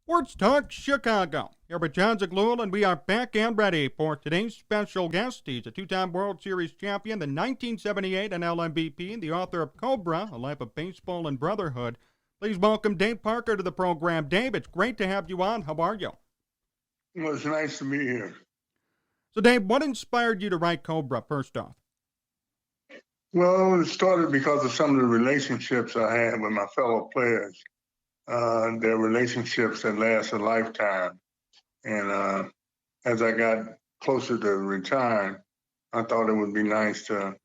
Sports Talk Chicago. Here with Jon Zaghloul, and we are back and ready for today's special guest. He's a two-time World Series champion, the 1978 NL MVP, and the author of Cobra, A Life of Baseball and Brotherhood. Please welcome Dave Parker to the program. Dave, it's great to have you on. How are you? Well, it's nice to be here. So, Dave, what inspired you to write Cobra, first off? Well, it started because of some of the relationships I had with my fellow players. They're relationships that last a lifetime. And as I got closer to retiring, I thought it would be nice to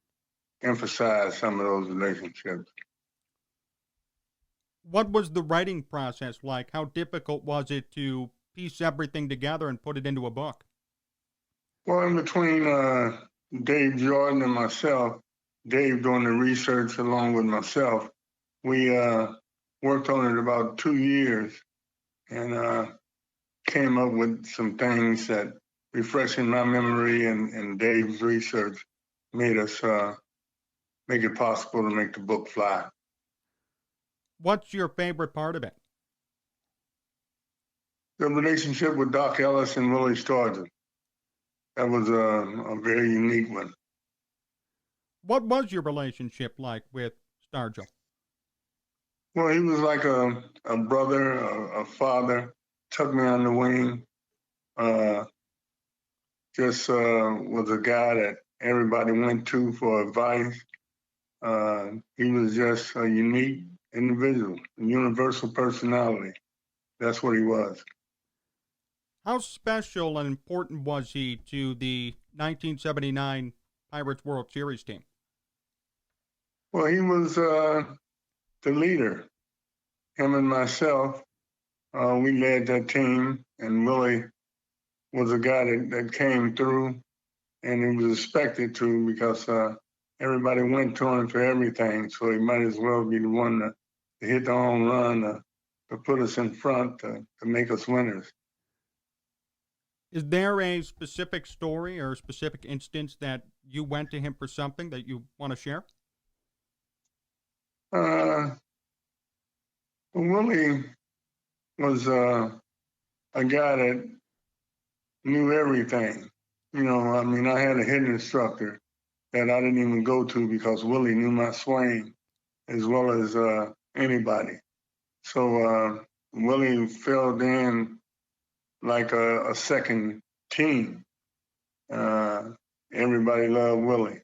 emphasize some of those relationships. What was the writing process like? How difficult was it to piece everything together and put it into a book? Well, in between Dave Jordan and myself, Dave doing the research along with myself, we worked on it about 2 years and came up with some things that, refreshing my memory and Dave's research, made us make it possible to make the book fly. What's your favorite part of it? The relationship with Doc Ellis and Willie Stargell. That was a very unique one. What was your relationship like with Stargell? Well, he was like a brother, a father, took me on the wing, just was a guy that everybody went to for advice. He was just a unique individual, a universal personality. That's what he was. How special and important was he to the 1979 Pirates World Series team? Well, he was the leader. Him and myself, we led that team, and Willie was a guy that came through, and he was expected to because everybody went to him for everything, so he might as well be the one to hit the home run, to put us in front, to make us winners. Is there a specific story or a specific instance that you went to him for something that you want to share? Willie was a guy that knew everything. You know, I mean, I had a hit instructor that I didn't even go to because Willie knew my swing as well as anybody. So Willie filled in like a second team. Everybody loved Willie,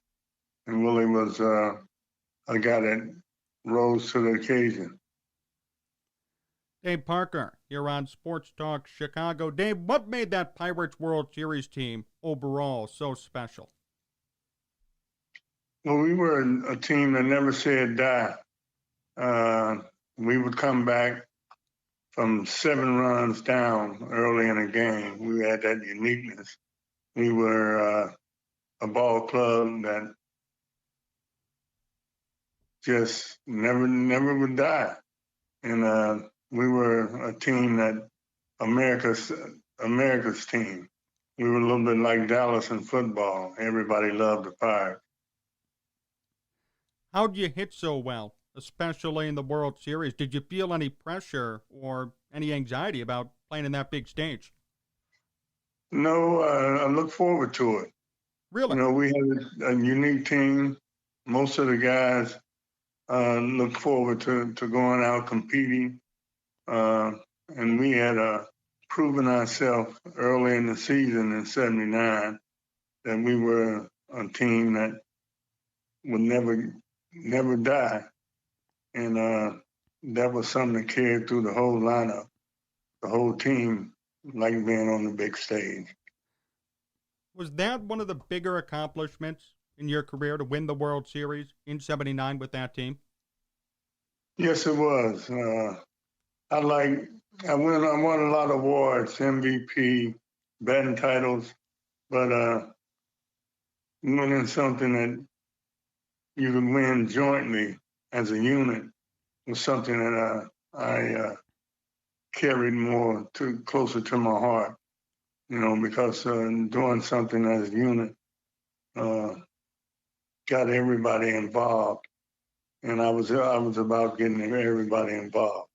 and Willie was a guy that rose to the occasion. Dave Parker, you're on Sports Talk Chicago. Dave, what made that Pirates World Series team overall so special? Well, we were a team that never said die. We would come back from 7 runs down early in a game. We had that uniqueness. We were a ball club that just never would die. And we were a team that America's team. We were a little bit like Dallas in football. Everybody loved the Pirates. How'd you hit so well, especially in the World Series? Did you feel any pressure or any anxiety about playing in that big stage? No, I look forward to it. Really? You know, we had a unique team. Most of the guys look forward to going out competing. And we had proven ourselves early in the season in '79 that we were a team that would never die. And that was something that carried through the whole lineup. The whole team liked being on the big stage. Was that one of the bigger accomplishments in your career to win the World Series in '79 with that team? Yes, it was. I won a lot of awards, MVP, batting titles, but winning something that you could win jointly as a unit was something that I carried closer to my heart, you know, because doing something as a unit got everybody involved, and I was about getting everybody involved.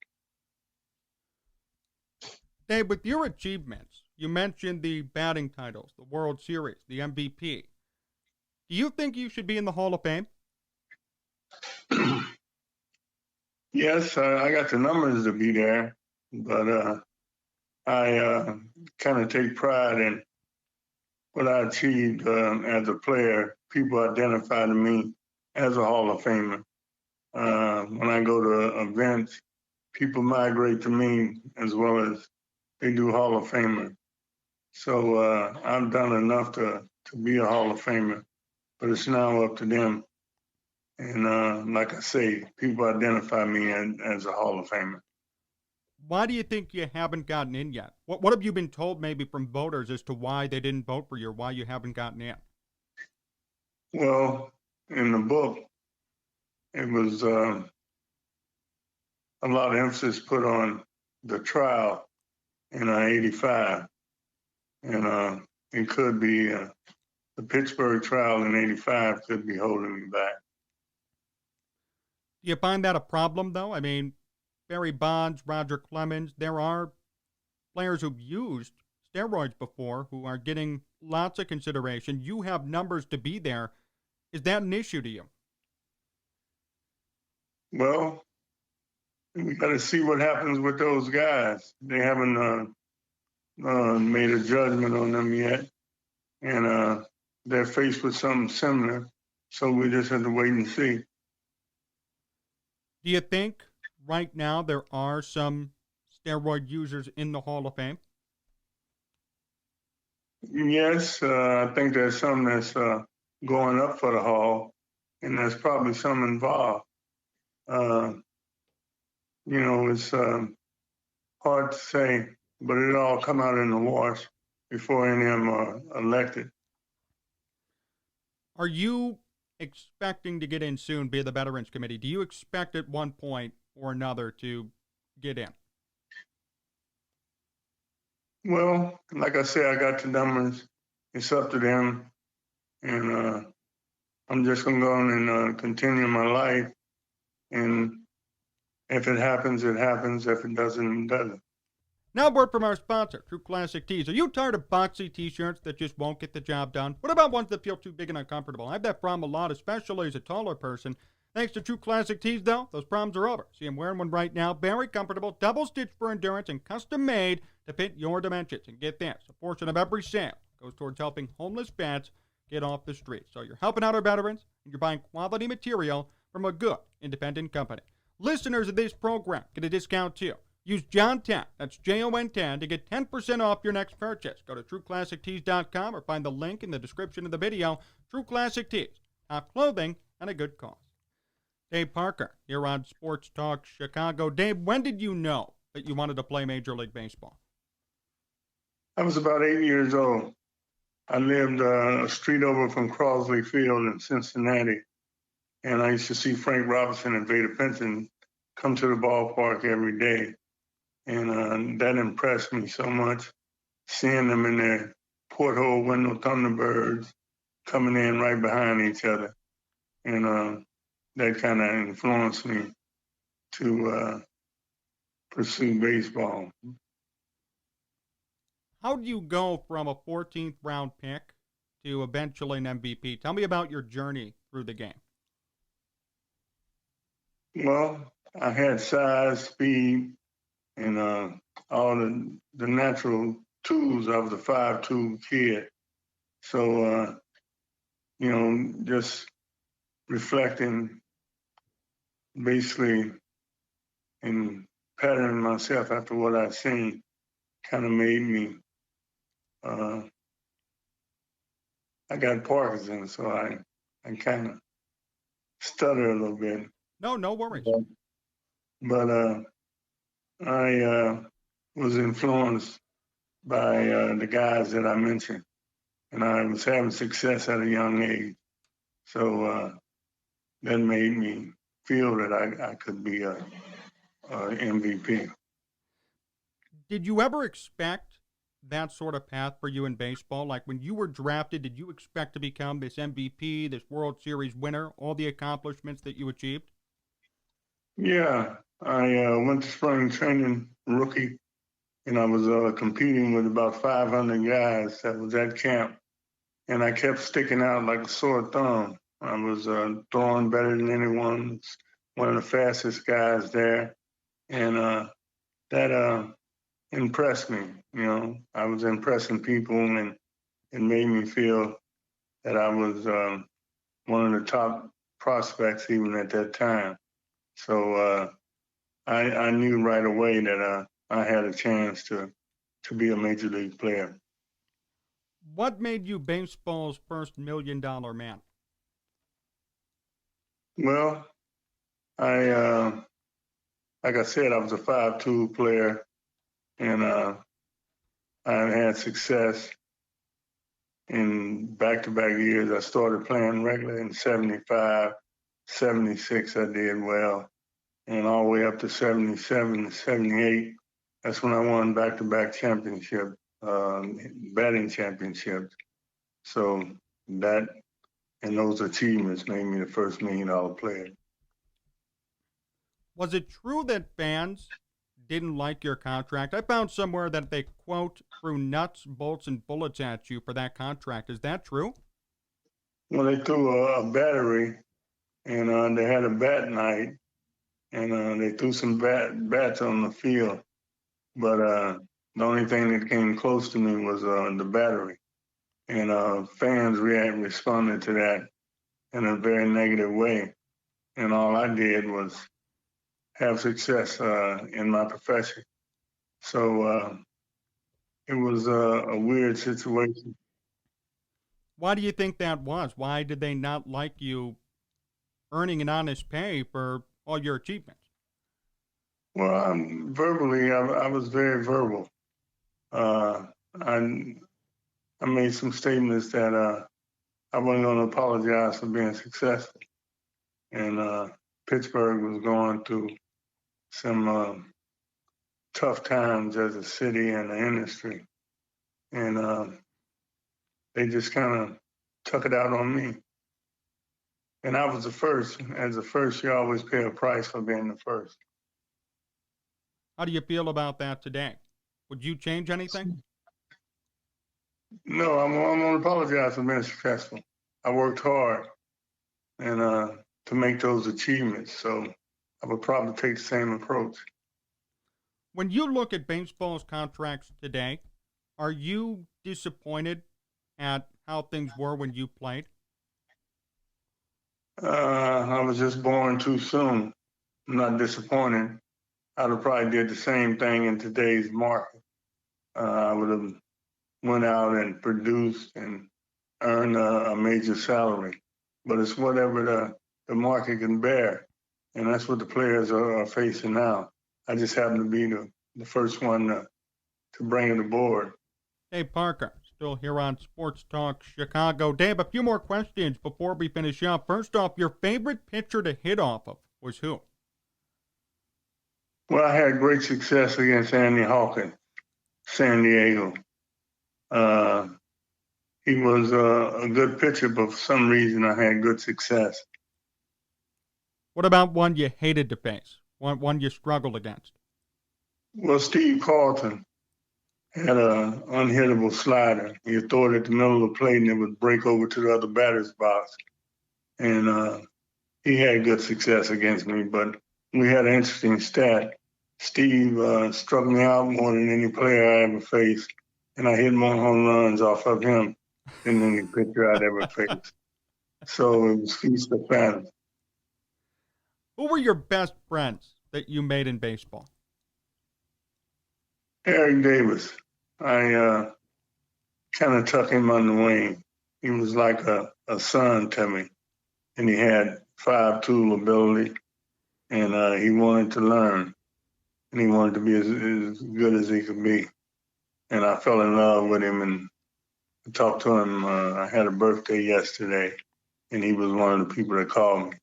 Dave, with your achievements, you mentioned the batting titles, the World Series, the MVP. Do you think you should be in the Hall of Fame? Yes, I got the numbers to be there, but I kind of take pride in what I achieved as a player. People identify to me as a Hall of Famer. When I go to events, people migrate to me as well as they do Hall of Famer. So I've done enough to be a Hall of Famer, but it's now up to them. And like I say, people identify me as a Hall of Famer. Why do you think you haven't gotten in yet? What have you been told maybe from voters as to why they didn't vote for you or why you haven't gotten in? Well, in the book, it was a lot of emphasis put on the trial in '85, and it could be the Pittsburgh trial in '85 could be holding me back. Do you find that a problem, though? I mean, Barry Bonds, Roger Clemens, there are players who've used steroids before who are getting lots of consideration. You have numbers to be there. Is that an issue to you? Well, we got to see what happens with those guys. They haven't made a judgment on them yet, and they're faced with something similar. So we just have to wait and see. Do you think right now there are some steroid users in the Hall of Fame? Yes, I think there's some that's going up for the Hall, and there's probably some involved. Uh, it's hard to say, but it all come out in the wash before any of them are elected. Are you expecting to get in soon via the Veterans Committee? Do you expect at one point or another to get in? Well, like I said, I got the numbers. It's up to them, and I'm just gonna go on and continue my life. And if it happens, it happens. If it doesn't, it doesn't. Now, a word from our sponsor, True Classic Tees. Are you tired of boxy t-shirts that just won't get the job done? What about ones that feel too big and uncomfortable? I have that problem a lot, especially as a taller person. Thanks to True Classic Tees, though, those problems are over. See, I'm wearing one right now. Very comfortable, double-stitched for endurance, and custom-made to fit your dimensions. And get this, a portion of every sale goes towards helping homeless vets get off the street. So you're helping out our veterans, and you're buying quality material from a good, independent company. Listeners of this program get a discount, too. Use Jon10, that's Jon10, to get 10% off your next purchase. Go to TrueClassicTees.com or find the link in the description of the video. True Classic Tees, top clothing and a good cause. Dave Parker, here on Sports Talk Chicago. Dave, when did you know that you wanted to play Major League Baseball? I was about 8 years old. I lived a street over from Crosley Field in Cincinnati, and I used to see Frank Robinson and Vada Pinson come to the ballpark every day. And that impressed me so much, seeing them in their porthole window Thunderbirds coming in right behind each other. And that kind of influenced me to pursue baseball. How do you go from a 14th round pick to eventually an MVP? Tell me about your journey through the game. Well, I had size, speed, and all the natural tools. I was a 5'2" kid. So, just reflecting basically and patterning myself after what I've seen kind of made me, I got Parkinson's, so I kind of stutter a little bit. No worries. But I was influenced by the guys that I mentioned, and I was having success at a young age. So that made me feel that I could be a MVP. Did you ever expect that sort of path for you in baseball? Like when you were drafted, did you expect to become this MVP, this World Series winner, all the accomplishments that you achieved? Yeah, I went to spring training rookie, and I was competing with about 500 guys that was at camp, and I kept sticking out like a sore thumb. I was throwing better than anyone, one of the fastest guys there, and that impressed me. You know, I was impressing people, and it made me feel that I was one of the top prospects even at that time. So I knew right away that I had a chance to be a major league player. What made you baseball's first $1 million man? Well, I like I said, I was a 5'2" player, and I had success in back-to-back years. I started playing regular in 75, 76 I did well, and all the way up to 77, 78. That's when I won back-to-back championship, batting championships. So that and those achievements made me the first $1 million player. Was it true that fans didn't like your contract? I found somewhere that they, quote, threw nuts, bolts, and bullets at you for that contract. Is that true? Well, they threw a battery, and they had a bat night, and they threw some bats on the field. But the only thing that came close to me was the battery. And fans responded to that in a very negative way. And all I did was have success in my profession. So it was a weird situation. Why do you think that was? Why did they not like you earning an honest pay for all your achievements? Well, verbally, I was very verbal. Uh, I, I made some statements that I wasn't going to apologize for being successful. And Pittsburgh was going through some tough times as a city and the industry. And they just kind of took it out on me. And I was the first. As the first, you always pay a price for being the first. How do you feel about that today? Would you change anything? No, I'm going to apologize for being successful. I worked hard and to make those achievements. So I would probably take the same approach. When you look at baseball's contracts today, are you disappointed at how things were when you played? I was just born too soon. I'm not disappointed. I'd have probably did the same thing in today's market. I would have went out and produced and earned a major salary. But it's whatever the market can bear. And that's what the players are facing now. I just happen to be the first one to bring it aboard. Dave Parker, still here on Sports Talk Chicago. Dave, a few more questions before we finish up. First off, your favorite pitcher to hit off of was who? Well, I had great success against Andy Hawkins, San Diego. Uh, he was a good pitcher, but for some reason I had good success. What about one you hated to face? One you struggled against? Well, Steve Carlton had an unhittable slider. He'd throw it at the middle of the plate and it would break over to the other batter's box. And he had good success against me, but we had an interesting stat. Steve struck me out more than any player I ever faced, and I hit more home runs off of him than any pitcher I'd ever faced. So it was feast or famine. Who were your best friends that you made in baseball? Eric Davis, I kind of tuck him under the wing. He was like a son to me, and he had 5 tool ability, and he wanted to learn, and he wanted to be as good as he could be. And I fell in love with him and talked to him. I had a birthday yesterday, and he was one of the people that called me.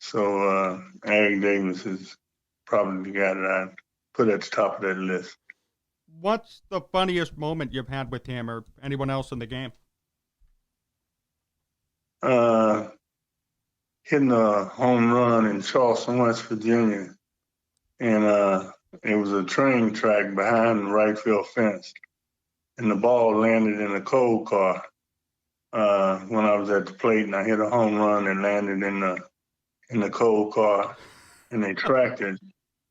So Eric Davis is probably the guy that I put at the top of that list. What's the funniest moment you've had with him or anyone else in the game? Hitting a home run in Charleston, West Virginia, and it was a train track behind the right field fence, and the ball landed in a coal car when I was at the plate, and I hit a home run and landed in the coal car, and they tracked it,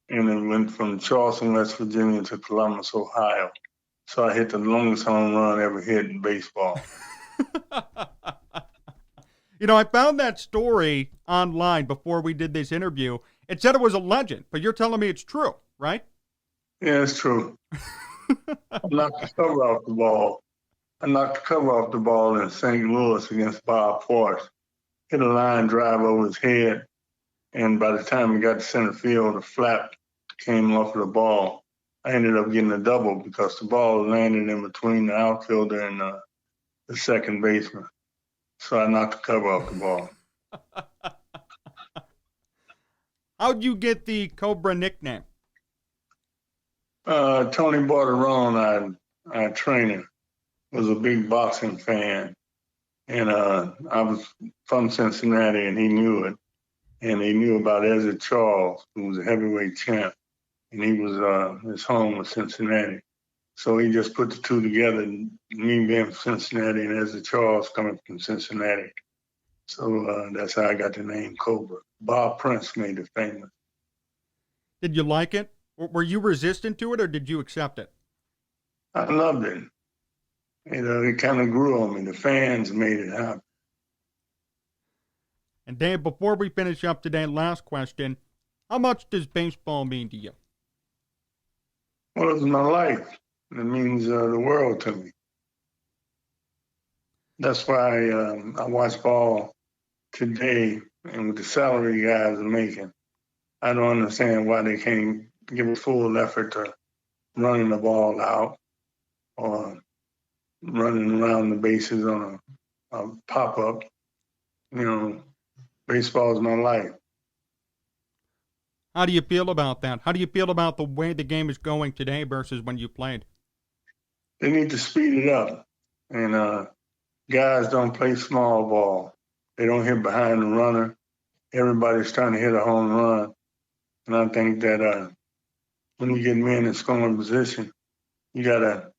and it went from Charleston, West Virginia to Columbus, Ohio. So I hit the longest home run ever hit in baseball. You know, I found that story online before we did this interview. It said it was a legend, but you're telling me it's true, right? Yeah, it's true. I knocked the cover off the ball. I knocked the cover off the ball in St. Louis against Bob Forrest. Hit a line drive over his head, and by the time he got to center field, the flap came off of the ball. I ended up getting a double because the ball landed in between the outfielder and the second baseman. So I knocked the cover off the ball. How'd you get the Cobra nickname? Tony Borderone, our trainer, was a big boxing fan. And I was from Cincinnati, and he knew it. And he knew about Ezra Charles, who was a heavyweight champ. And he was, his home was Cincinnati. So he just put the two together, me being from Cincinnati and Ezra Charles coming from Cincinnati. So that's how I got the name Cobra. Bob Prince made it famous. Did you like it? Were you resistant to it, or did you accept it? I loved it. You know, it kind of grew on me. The fans made it happen. And Dave, before we finish up today, last question. How much does baseball mean to you? Well, it's my life. It means the world to me. That's why I watch ball today, and with the salary guys are making, I don't understand why they can't give a full effort to running the ball out or running around the bases on a pop-up. You know, baseball is my life. How do you feel about that? How do you feel about the way the game is going today versus when you played? They need to speed it up. And guys don't play small ball. They don't hit behind the runner. Everybody's trying to hit a home run. And I think that when you get men in scoring position, you got to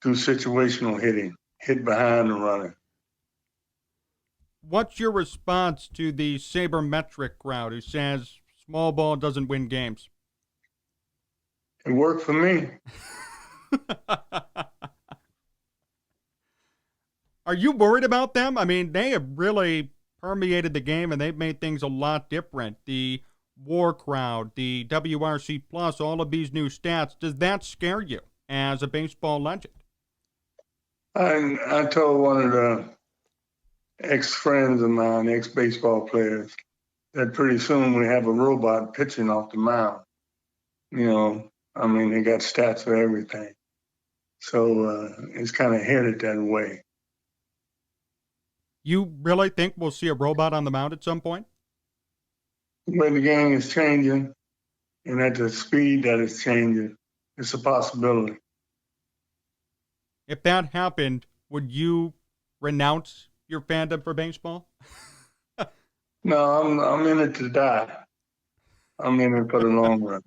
do situational hitting, hit behind the runner. What's your response to the sabermetric crowd who says small ball doesn't win games? It worked for me. Are you worried about them? I mean, they have really permeated the game, and they've made things a lot different. The WAR crowd, the WRC plus, all of these new stats. Does that scare you as a baseball legend? I told one of the ex-friends of mine, ex-baseball players, that pretty soon we have a robot pitching off the mound. You know, I mean, they got stats for everything. So it's kind of headed that way. You really think we'll see a robot on the mound at some point? The way the game is changing and at the speed that it's changing, it's a possibility. If that happened, would you renounce your fandom for baseball? No, I'm in it to die. I'm in it for the long run.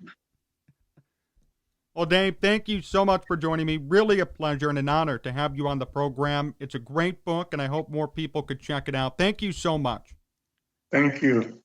Well, Dave, thank you so much for joining me. Really a pleasure and an honor to have you on the program. It's a great book, and I hope more people could check it out. Thank you so much. Thank you.